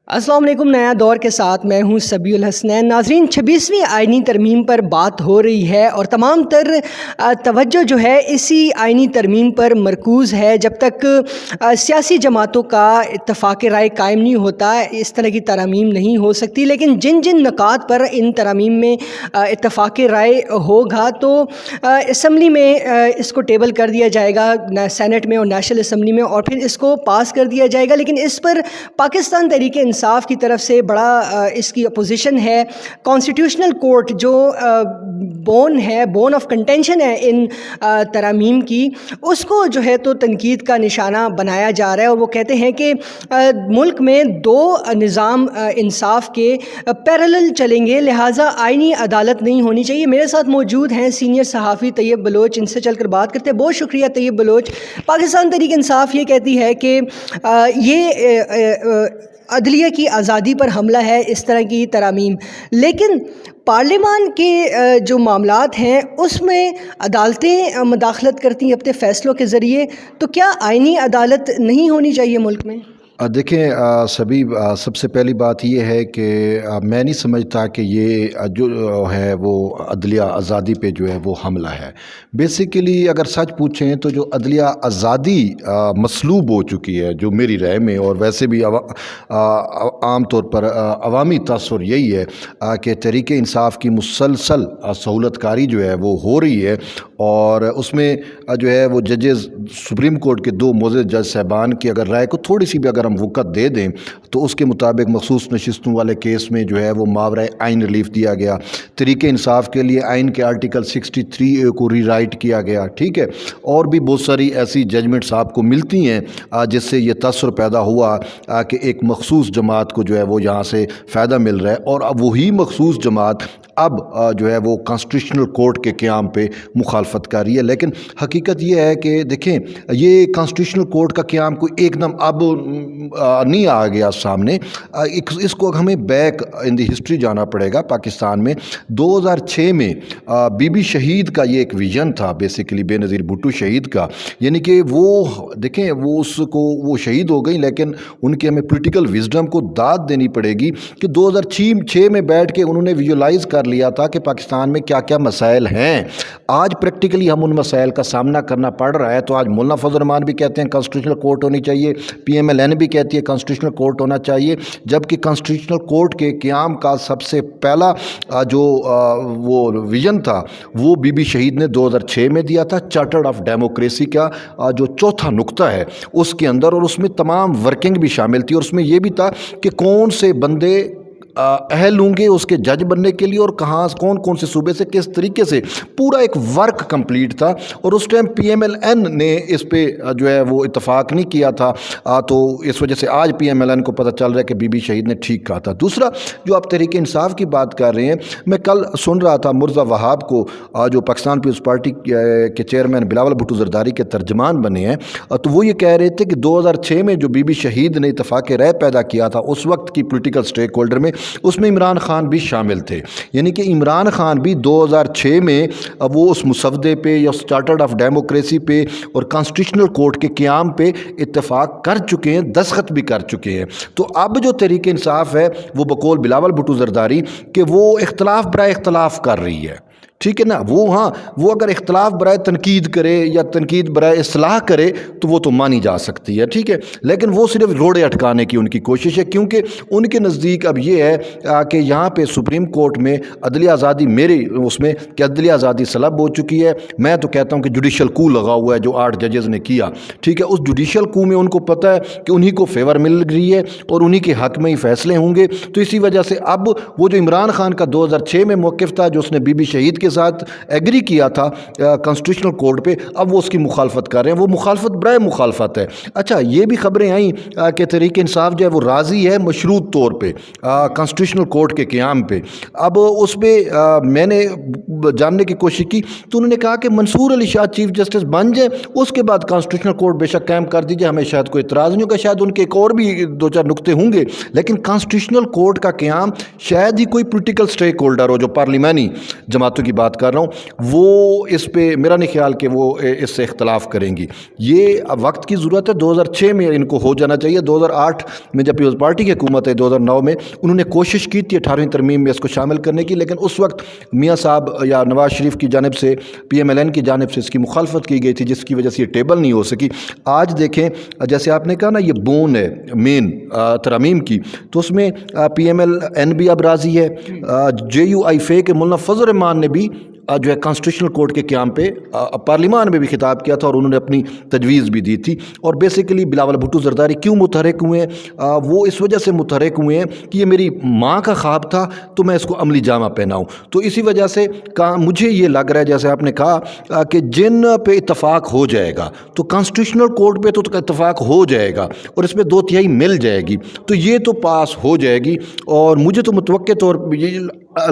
السلام علیکم۔ نیا دور کے ساتھ میں ہوں سبیع الحسنین۔ ناظرین، 26ویں آئینی ترمیم پر بات ہو رہی ہے اور تمام تر توجہ جو ہے اسی آئینی ترمیم پر مرکوز ہے۔ جب تک سیاسی جماعتوں کا اتفاق رائے قائم نہیں ہوتا اس طرح کی ترامیم نہیں ہو سکتی، لیکن جن نکات پر ان ترامیم میں اتفاق رائے ہوگا تو اسمبلی میں اس کو ٹیبل کر دیا جائے گا، سینٹ میں اور نیشنل اسمبلی میں، اور پھر اس کو پاس کر دیا جائے گا۔ لیکن اس پر پاکستان تحریک انصاف کی طرف سے بڑا اس کی اپوزیشن ہے۔ کانسٹیٹیوشنل کورٹ جو بون آف کنٹینشن ہے ان ترامیم کی، اس کو جو ہے تو تنقید کا نشانہ بنایا جا رہا ہے، اور وہ کہتے ہیں کہ ملک میں دو نظام انصاف کے پیرالل چلیں گے، لہٰذا آئینی عدالت نہیں ہونی چاہیے۔ میرے ساتھ موجود ہیں سینئر صحافی طیب بلوچ، ان سے چل کر بات کرتے ہیں۔ بہت شکریہ طیب بلوچ۔ پاکستان تحریک انصاف یہ کہتی ہے کہ یہ عدلیہ کی آزادی پر حملہ ہے اس طرح کی ترامیم، لیکن پارلیمان کے جو معاملات ہیں اس میں عدالتیں مداخلت کرتی ہیں اپنے فیصلوں کے ذریعے، تو کیا آئینی عدالت نہیں ہونی چاہیے ملک میں؟ دیکھیں سبیب، سب سے پہلی بات یہ ہے کہ میں نہیں سمجھتا کہ یہ جو ہے وہ عدلیہ آزادی پہ جو ہے وہ حملہ ہے۔ بیسیکلی اگر سچ پوچھیں تو جو عدلیہ آزادی مسلوب ہو چکی ہے، جو میری رائے میں، اور ویسے بھی عام طور پر عوامی تاثر یہی ہے کہ تحریک انصاف کی مسلسل سہولت کاری جو ہے وہ ہو رہی ہے، اور اس میں جو ہے وہ ججز، سپریم کورٹ کے دو معزز جج صاحبان کی اگر رائے کو تھوڑی سی بھی اگر ہم وقت دے دیں تو اس کے مطابق مخصوص نشستوں والے کیس میں جو ہے وہ ماورائے آئین ریلیف دیا گیا۔ تحریک انصاف کے لیے آئین کے آرٹیکل 63A کو ری رائٹ کیا گیا، ٹھیک ہے، اور بھی بہت ساری ایسی ججمنٹس آپ کو ملتی ہیں جس سے یہ تاثر پیدا ہوا کہ ایک مخصوص جماعت کو جو ہے وہ یہاں سے فائدہ مل رہا ہے، اور اب وہی مخصوص جماعت اب جو ہے وہ کانسٹیٹیوشنل کورٹ کے قیام پہ مخالفت کر رہی ہے۔ لیکن حقیقت یہ ہے کہ دیکھیں، یہ کانسٹیٹیوشنل کورٹ کا قیام کوئی ایک دم اب نہیں آ گیا سامنے، اس کو ہمیں بیک ان دی ہسٹری جانا پڑے گا۔ پاکستان میں 2006 میں بی بی شہید کا یہ ایک ویژن تھا، بیسیکلی بے نظیر بھٹو شہید کا، یعنی کہ وہ دیکھیں وہ شہید ہو گئی، لیکن ان کے ہمیں پولیٹیکل وزڈم کو داد دینی پڑے گی کہ 2006 میں بیٹھ کے انہوں نے ویژولائز کر لیا تھا کہ پاکستان میں کیا کیا مسائل ہیں۔ آج پریکٹیکلی ہم ان مسائل کا سامنا کرنا پڑ رہا ہے۔ تو آج مولانا فضل الرحمان بھی کہتے ہیں کانسٹیٹیوشنل کورٹ ہونی چاہیے، PMLN بھی کہتی ہے کانسٹیٹیوشنل کورٹ ہونا چاہیے، جبکہ کانسٹیٹیوشنل کورٹ کے قیام کا سب سے پہلا جو وہ ویژن تھا وہ بی بی شہید نے 2006 میں دیا تھا، چارٹر آف ڈیموکریسی کا جو چوتھا نقطہ ہے اس کے اندر، اور اس میں تمام ورکنگ بھی شامل تھی، اور اس میں یہ بھی تھا کہ کون سے بندے اہل ہوں گے اس کے جج بننے کے لیے، اور کون سے صوبے سے کس طریقے سے، پورا ایک ورک کمپلیٹ تھا۔ اور اس ٹائم PMLN نے اس پہ جو ہے وہ اتفاق نہیں کیا تھا، تو اس وجہ سے آج PMLN کو پتہ چل رہا ہے کہ بی بی شہید نے ٹھیک کہا تھا۔ دوسرا جو آپ تحریک انصاف کی بات کر رہے ہیں، میں کل سن رہا تھا مرزا وہاب کو، جو پاکستان پیپلز پارٹی کے چیئرمین بلاول بھٹو زرداری کے ترجمان بنے ہیں، تو وہ یہ کہہ رہے تھے کہ 2006 میں جو بی بی شہید نے اتفاق رائے پیدا کیا تھا اس وقت کی پولیٹیکل سٹیک ہولڈر میں، اس میں عمران خان بھی شامل تھے، یعنی کہ عمران خان بھی 2006 میں وہ اس مسودے پہ یا اس چارٹر آف ڈیموکریسی پہ اور کانسٹیٹیوشنل کورٹ کے قیام پہ اتفاق کر چکے ہیں، دستخط بھی کر چکے ہیں۔ تو اب جو تحریک انصاف ہے وہ بقول بلاول بھٹو زرداری کہ وہ اختلاف برائے اختلاف کر رہی ہے، ٹھیک ہے نا، وہ اگر اختلاف برائے تنقید کرے یا تنقید برائے اصلاح کرے تو وہ تو مانی جا سکتی ہے، ٹھیک ہے، لیکن وہ صرف روڑے اٹکانے کی ان کی کوشش ہے، کیونکہ ان کے نزدیک اب یہ ہے کہ یہاں پہ سپریم کورٹ میں عدلیہ آزادی، میری اس میں کہ عدلیہ آزادی سلب ہو چکی ہے۔ میں تو کہتا ہوں کہ جوڈیشل کو لگا ہوا ہے جو 8 ججز نے کیا، ٹھیک ہے، اس جوڈیشل کو میں ان کو پتہ ہے کہ انہی کو فیور مل رہی ہے اور انہی کے حق میں ہی فیصلے ہوں گے۔ تو اسی وجہ سے اب وہ جو عمران خان کا 2006 میں موقف تھا، جو اس نے بی بی شہید کے ساتھ ایگری کیا تھا کانسٹیٹیوشنل کورٹ پہ، اب وہ اس کی مخالفت کر رہے ہیں، وہ مخالفت برائے مخالفت ہے۔ اچھا، یہ بھی خبریں آئیں کہ تحریک انصاف جو ہے وہ راضی ہے مشروط طور پہ کانسٹیٹیوشنل کورٹ کے قیام پہ۔ اب اس پہ میں نے جاننے کی کوشش کی تو انہوں نے کہا کہ منصور علی شاہ چیف جسٹس بن جائیں، اس کے بعد کانسٹیٹیوشنل کورٹ بے شک قائم کر دیجیے، ہمیں شاید کوئی اعتراض نہیں ہوگا، شاید ان کے ایک اور بھی 2-4 نقطے ہوں گے، لیکن کانسٹیٹیوشنل کورٹ کا قیام شاید ہی کوئی پولیٹیکل سٹیک ہولڈر ہو جو پارلیمانی جماعتوں کی بات کر رہا ہوں وہ اس پہ میرا نہیں خیال کہ وہ اس سے اختلاف کریں گی. یہ وقت کی ضرورت ہے. 2006 میں ان کو ہو جانا چاہیے. 2008 میں جب پیپلز پارٹی کی حکومت ہے 2009 میں انہوں نے کوشش کی تھی 18ویں ترمیم میں اس کو شامل کرنے کی, لیکن اس وقت میاں صاحب یا نواز شریف کی جانب سے PMLN کی جانب سے اس کی مخالفت کی گئی تھی, جس کی وجہ سے یہ ٹیبل نہیں ہو سکی. آج دیکھیں جیسے آپ نے کہا نا یہ بون ہے مین ترامیم کی, تو اس میں PMLN بھی اب راضی ہے. JUI کے مولانا فضل الرحمان نے بھی جو ہے کانسٹیٹیوشنل کورٹ کے قیام پہ پارلیمان میں بھی خطاب کیا تھا اور انہوں نے اپنی تجویز بھی دی تھی. اور بیسیکلی بلاول بھٹو زرداری کیوں متحرک ہوئے ہیں؟ وہ اس وجہ سے متحرک ہوئے ہیں کہ یہ میری ماں کا خواب تھا تو میں اس کو عملی جامہ پہناؤں. تو اسی وجہ سے مجھے یہ لگ رہا ہے جیسے آپ نے کہا کہ جن پہ اتفاق ہو جائے گا تو کانسٹیٹیوشنل کورٹ پہ تو اتفاق ہو جائے گا اور اس میں 2/3 مل جائے گی تو یہ تو پاس ہو جائے گی. اور مجھے تو متوقع طور پہ یہ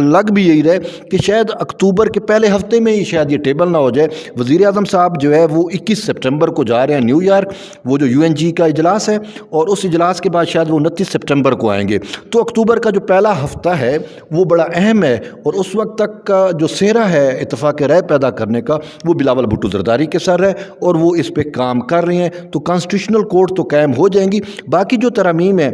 لگ بھی یہی رہے کہ شاید اکتوبر کے پہلے ہفتے میں ہی شاید یہ ٹیبل نہ ہو جائے. وزیر اعظم صاحب جو ہے وہ 21 سپٹمبر کو جا رہے ہیں نیو یارک, وہ جو UNG کا اجلاس ہے, اور اس اجلاس کے بعد شاید وہ 29 سپٹمبر کو آئیں گے. تو اکتوبر کا جو پہلا ہفتہ ہے وہ بڑا اہم ہے, اور اس وقت تک کا جو سہرا ہے اتفاق رائے پیدا کرنے کا وہ بلاول بھٹو زرداری کے سر ہے, اور وہ اس پہ کام کر رہے ہیں. تو کانسٹیٹیوشنل کورٹ تو قائم ہو جائیں گی. باقی جو ترامیم ہے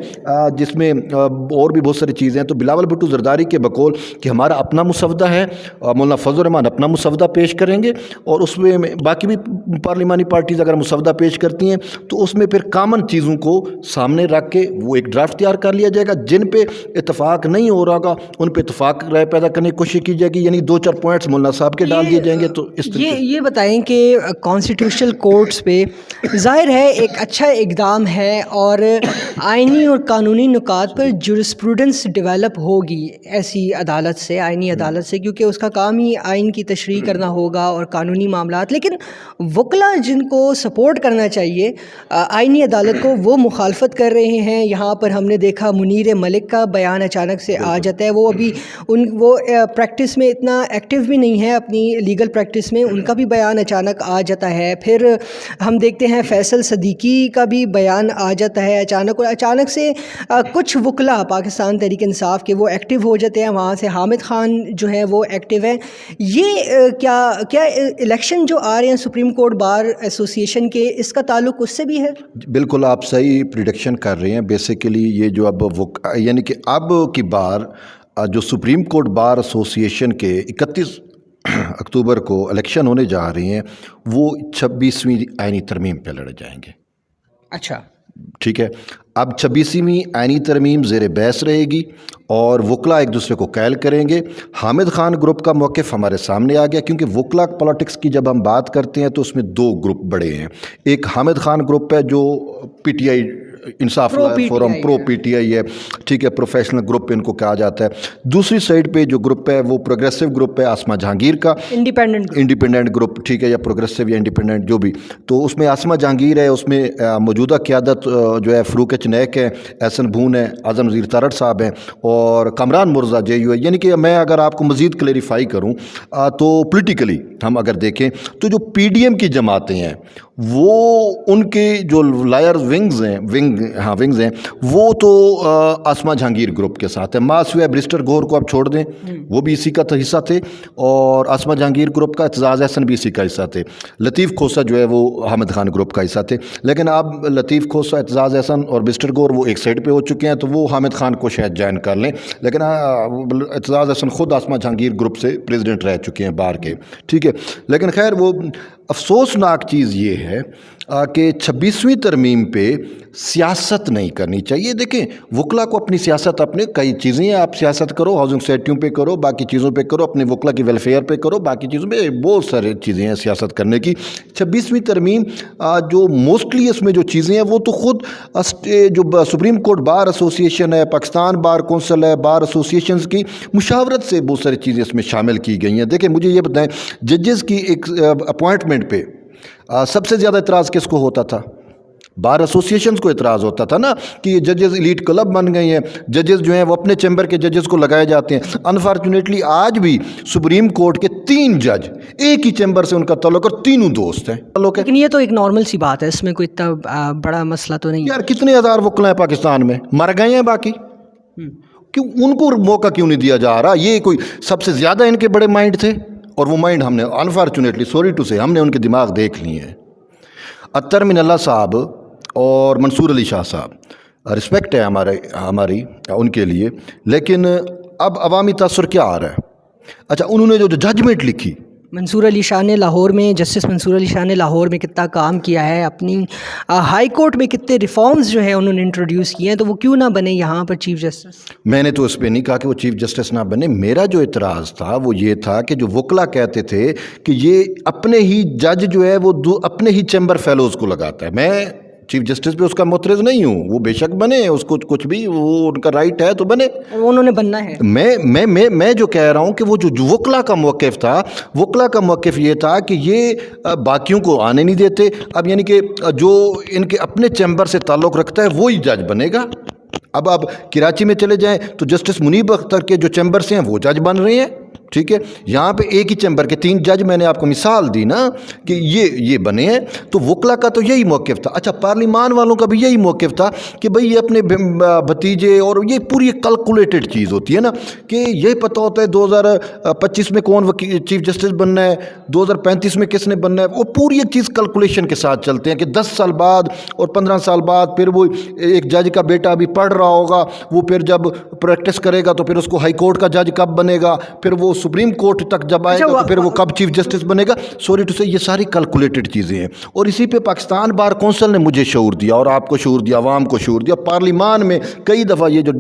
جس میں اور بھی بہت ساری چیزیں ہیں, تو بلاول بھٹو زرداری کے بقول کہ ہمارا اپنا مسودہ ہے, مولانا فضل الرحمان اپنا مسودہ پیش کریں گے, اور اس میں باقی بھی پارلیمانی پارٹیز اگر مسودہ پیش کرتی ہیں تو اس میں پھر کامن چیزوں کو سامنے رکھ کے وہ ایک ڈرافٹ تیار کر لیا جائے گا. جن پہ اتفاق نہیں ہو رہا گا ان پہ اتفاق رائے پیدا کرنے کی کوشش کی جائے گی, یعنی 2-4 پوائنٹس مولانا صاحب کے ڈال دیے جائیں گے. تو اس یہ بتائیں کہ کانسٹیٹیوشنل کورٹس پہ ظاہر ہے ایک اچھا اقدام ہے, اور آئینی اور قانونی نکات پر جورسپروڈنس ڈیولپ ہوگی ایسی عدالت سے, آئینی عدالت سے, کیونکہ اس کا کام ہی آئین کی تشریح کرنا ہوگا اور قانونی معاملات. لیکن وکلا جن کو سپورٹ کرنا چاہیے آئینی عدالت کو وہ مخالفت کر رہے ہیں. یہاں پر ہم نے دیکھا منیر ملک کا بیان اچانک سے آ جاتا ہے, وہ ابھی وہ پریکٹس میں اتنا ایکٹیو بھی نہیں ہے اپنی لیگل پریکٹس میں, ان کا بھی بیان اچانک آ جاتا ہے. پھر ہم دیکھتے ہیں فیصل صدیقی کا بھی بیان آ جاتا ہے اچانک, اور اچانک سے کچھ وکلا پاکستان تحریک انصاف کے وہ ایکٹیو ہو جاتے ہیں. وہاں سے حامد خان جو ہے وہ ایکٹیو ہے. یہ کیا الیکشن جو آ رہے ہیں سپریم کورٹ بار ایسوسیشن کے, اس کا تعلق اس سے بھی ہے؟ بالکل آپ صحیح پریڈکشن کر رہے ہیں. بیسیکلی یہ جو اب یعنی کہ اب کی بار جو سپریم کورٹ بار ایسوسیشن کے 31 اکتوبر کو الیکشن ہونے جا رہے ہیں وہ 26ویں آئینی ترمیم پہ لڑے جائیں گے. اچھا ٹھیک ہے. اب 26ویں آئینی ترمیم زیر بحث رہے گی اور وکلا ایک دوسرے کو قائل کریں گے. حامد خان گروپ کا موقف ہمارے سامنے آ گیا, کیونکہ وکلا پالیٹکس کی جب ہم بات کرتے ہیں تو اس میں 2 گروپ بڑے ہیں. ایک حامد خان گروپ ہے جو PTI انصاف فورم پرو PTI ہے, ٹھیک ہے, پروفیشنل گروپ ان کو کہا جاتا ہے. دوسری سائڈ پہ جو گروپ ہے وہ پروگریسو گروپ ہے آسمہ جہانگیر کا, انڈیپینڈنٹ گروپ, ٹھیک ہے, یا پروگریسو یا انڈیپینڈنٹ جو بھی. تو اس میں آسمہ جہانگیر ہے, اس میں موجودہ قیادت جو ہے فروق چنیک ہے, احسن بھون ہے, اعظم نذیر تارڑ صاحب ہیں, اور کامران مرزا JUI. یعنی کہ میں اگر آپ کو مزید کلیریفائی کروں تو پولیٹیکلی ہم اگر دیکھیں تو جو PDM کی جماعتیں ہیں وہ ان کے جو لائر ونگز ہیں وہ تو آسمہ جہانگیر گروپ کے ساتھ ہیں. ماسویہ برسٹر گور کو آپ چھوڑ دیں, وہ بھی اسی کا حصہ تھے, اور آسمہ جہانگیر گروپ کا اعتزاز احسن بھی اسی کا حصہ تھے. لطیف کھوسہ جو ہے وہ حامد خان گروپ کا حصہ تھے. لیکن اب لطیف کھوسہ, اعتزاز احسن اور برسٹر گور وہ ایک سائڈ پہ ہو چکے ہیں, تو وہ حامد خان کو شاید جوائن کر لیں. لیکن اعتزاز احسن خود آسمہ جہانگیر گروپ سے پریزیڈنٹ رہ چکے ہیں بار کے, ٹھیک ہے. لیکن خیر وہ افسوسناک چیز یہ ہے کہ 26ویں ترمیم پہ سیاست نہیں کرنی چاہیے. دیکھیں وکلا کو اپنی سیاست, اپنے کئی چیزیں ہیں, آپ سیاست کرو, ہاؤسنگ سوسائٹیوں پہ کرو, باقی چیزوں پہ کرو, اپنے وکلا کی ویلفیئر پہ کرو, باقی چیزوں پہ بہت سارے چیزیں ہیں سیاست کرنے کی. 26ویں ترمیم جو موسٹلی اس میں جو چیزیں ہیں وہ تو خود جو سپریم کورٹ بار ایسوسیشن ہے, پاکستان بار کونسل ہے, بار ایسوسیشنز کی مشاورت سے بہت ساری چیزیں اس میں شامل کی گئی ہیں. دیکھیں مجھے یہ بتائیں, ججز کی ایک اپوائنٹمنٹ پہ سب سے زیادہ اعتراض کس کو ہوتا تھا؟ بار ایسوسیشنز کو اعتراض ہوتا تھا نا کہ یہ ججز ایلیٹ کلب بن گئے ہیں, ججز جو ہیں وہ اپنے چیمبر کے ججز کو لگائے جاتے ہیں. انفارچونیٹلی آج بھی سپریم کورٹ کے 3 جج ایک ہی چیمبر سے ان کا تعلق اور تینوں دوست ہیں. لیکن یہ تو ایک نارمل سی بات ہے, اس میں کوئی اتنا بڑا مسئلہ تو نہیں. یار کتنے ہزار وکلا ہیں پاکستان میں, مر گئے ہیں باقی, کیوں ان کو موقع کیوں نہیں دیا جا رہا؟ یہ کوئی سب سے زیادہ ان کے بڑے مائنڈ تھے, اور وہ مائنڈ ہم نے انفارچونیٹلی سوری ٹو سے ہم نے ان کے دماغ دیکھ لیے ہیں. اطہر من اللہ صاحب اور منصور علی شاہ صاحب، رسپیکٹ ہے ہماری ان کے لیے، لیکن اب عوامی تاثر کیا آ رہا ہے؟ اچھا، انہوں نے جو ججمنٹ لکھی، منصور علی شاہ نے لاہور میں، جسٹس منصور علی شاہ نے لاہور میں کتنا کام کیا ہے، اپنی ہائی کورٹ میں کتنے ریفارمز جو ہیں انہوں نے انٹروڈیوس کیے ہیں، تو وہ کیوں نہ بنے یہاں پر چیف جسٹس؟ میں نے تو اس پہ نہیں کہا کہ وہ چیف جسٹس نہ بنے. میرا جو اعتراض تھا وہ یہ تھا کہ جو وکلا کہتے تھے کہ یہ اپنے ہی جج جو ہے وہ اپنے ہی چیمبر فیلوز کو لگاتا ہے. میں چیف جسٹس پہ اس کا معترض نہیں ہوں، وہ بے شک بنے، اس کو کچھ بھی وہ ان کا رائٹ ہے تو بنے، انہوں نے بننا ہے. میں جو کہہ رہا ہوں کہ وہ جو وکلا کا موقف تھا، وکلا کا موقف یہ تھا کہ یہ باقیوں کو آنے نہیں دیتے. اب یعنی کہ جو ان کے اپنے چیمبر سے تعلق رکھتا ہے وہی جج بنے گا. اب آپ کراچی میں چلے جائیں تو جسٹس منیب اختر کے جو چیمبرس ہیں وہ جج بن رہے ہیں، ٹھیک ہے. یہاں پہ ایک ہی چیمبر کے 3 جج، میں نے آپ کو مثال دی نا کہ یہ بنے ہیں. تو وکلا کا تو یہی موقف تھا. اچھا، پارلیمان والوں کا بھی یہی موقف تھا کہ بھئی یہ اپنے بھتیجے، اور یہ پوری کیلکولیٹڈ چیز ہوتی ہے نا کہ یہ پتہ ہوتا ہے 2025 میں کون چیف جسٹس بننا ہے، 2035 میں کس نے بننا ہے. وہ پوری ایک چیز کیلکولیشن کے ساتھ چلتے ہیں کہ 10 سال بعد اور 15 سال بعد پھر وہ ایک جج کا بیٹا ابھی پڑھ رہا ہوگا، وہ پھر جب پریکٹس کرے گا تو پھر اس کو ہائی کورٹ کا جج کب بنے گا، پھر وہ سپریم کورٹ تک جب آئے گا تو پھر وہ کب چیف جسٹس بنے گا. سوری ٹو سے یہ ساری کیلکولیٹڈ چیزیں ہیں. اور اسی پہ پاکستان بار کونسل نے مجھے شعور دیا اور آپ کو شعور دیا، عوام کو شعور دیا. پارلیمان میں کئی دفعہ یہ جو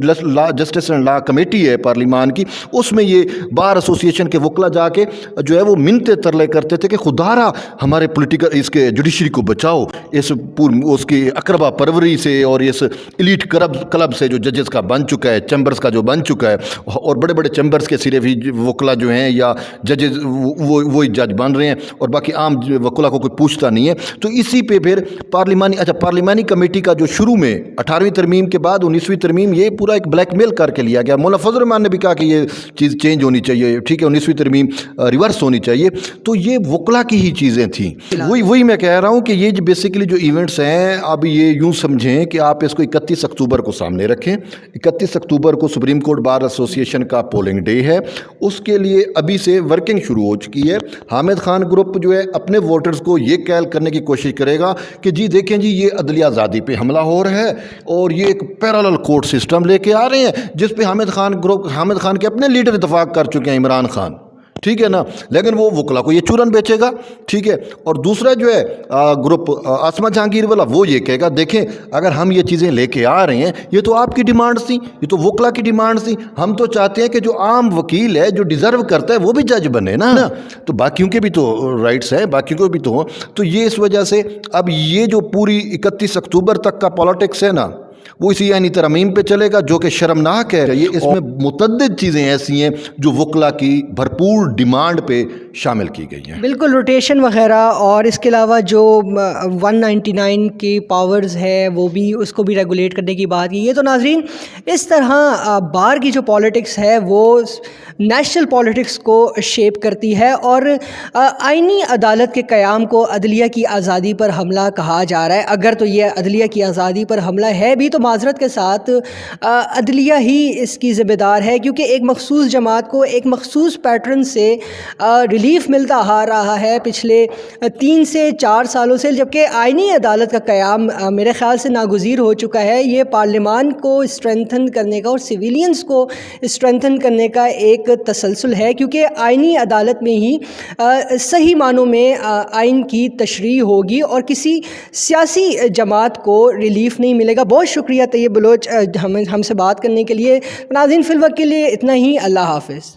جسٹس اینڈ لا کمیٹی ہے پارلیمان کی، اس میں یہ بار ایسوسیشن کے وکلا جا کے جو ہے وہ منتے ترلے کرتے تھے کہ خدا را ہمارے پولیٹیکل اس کے جوڈیشری کو بچاؤ اس کی اقربا پروری سے اور اس ایلیٹ کلب سے جو ججز کا بن چکا ہے، چیمبرز کا جو بن چکا ہے. اور بڑے بڑے چیمبرز کے صرف ہی وکلا جو ہیں یا ججز وہی جج بن رہے ہیں اور باقی عام وکلا کو کوئی پوچھتا نہیں ہے. تو اسی پہ پھر پارلیمانی کمیٹی کا جو شروع میں 18ویں ترمیم کے بعد 19ویں ترمیم، یہ پورا ایک بلیک میل کر کے لیا گیا. مولانا فضل الرحمان نے بھی کہا کہ یہ چیز چینج ہونی چاہیے، ٹھیک ہے، 19ویں ترمیم ریورس ہونی چاہیے. تو یہ وکلا کی ہی چیزیں تھیں. وہی میں کہہ رہا ہوں کہ یہ بیسیکلی جو ایونٹس ہیں، اب یہ یوں سمجھیں کہ آپ اس کو 31 اکتوبر کو سامنے رکھیں. 31 اکتوبر کو سپریم کورٹ بار ایسوسیشن کا پولنگ ڈے ہے. اس کے لیے ابھی سے ورکنگ شروع ہو چکی ہے. حامد خان گروپ جو ہے اپنے ووٹرز کو یہ کیل کرنے کی کوشش کرے گا کہ جی دیکھیں جی یہ عدلیہ آزادی پہ حملہ ہو رہا ہے اور یہ ایک پیرالل کورٹ سسٹم لے کے آ رہے ہیں جس پہ حامد خان کے اپنے لیڈر اتفاق کر چکے ہیں، عمران خان، ٹھیک ہے نا. لیکن وہ وکلا کو یہ چورن بیچے گا، ٹھیک ہے. اور دوسرا جو ہے گروپ عاصمہ جہانگیر والا، وہ یہ کہے گا دیکھیں اگر ہم یہ چیزیں لے کے آ رہے ہیں، یہ تو آپ کی ڈیمانڈس تھیں، یہ تو وکلا کی ڈیمانڈس تھیں. ہم تو چاہتے ہیں کہ جو عام وکیل ہے جو ڈیزرو کرتا ہے وہ بھی جج بنے نا. تو باقیوں کے بھی تو رائٹس ہیں، باقیوں کو بھی تو یہ اس وجہ سے اب یہ جو پوری 31 اکتوبر تک کا پالیٹکس ہے نا، وہ اسی یعنی ترمیم پہ چلے گا جو کہ شرمناک ہے. یہ اس میں متعدد چیزیں ایسی ہیں جو وکلا کی بھرپور ڈیمانڈ پہ شامل کی گئی ہیں. بالکل، روٹیشن وغیرہ، اور اس کے علاوہ جو 199 کی پاورز ہے وہ بھی، اس کو بھی ریگولیٹ کرنے کی بات کی ہے. تو ناظرین، اس طرح بار کی جو پالیٹکس ہے وہ نیشنل پالیٹکس کو شیپ کرتی ہے، اور آئینی عدالت کے قیام کو عدلیہ کی آزادی پر حملہ کہا جا رہا ہے. اگر تو یہ عدلیہ کی آزادی پر حملہ ہے بھی تو معذرت کے ساتھ عدلیہ ہی اس کی ذمہ دار ہے، کیونکہ ایک مخصوص جماعت کو ایک مخصوص پیٹرن سے ریلیف ملتا آ رہا ہے پچھلے 3 سے 4 سالوں سے، جبکہ آئینی عدالت کا قیام میرے خیال سے ناگزیر ہو چکا ہے. یہ پارلیمان کو اسٹرینتھن کرنے کا اور سویلینز کو اسٹرینتھن کرنے کا ایک تسلسل ہے، کیونکہ آئینی عدالت میں ہی صحیح معنوں میں آئین کی تشریح ہوگی اور کسی سیاسی جماعت کو ریلیف نہیں ملے گا. بہت شکریہ طیب بلوچ ہم سے بات کرنے کے لیے. ناظرین، فی الوقت کے لیے اتنا ہی. اللہ حافظ.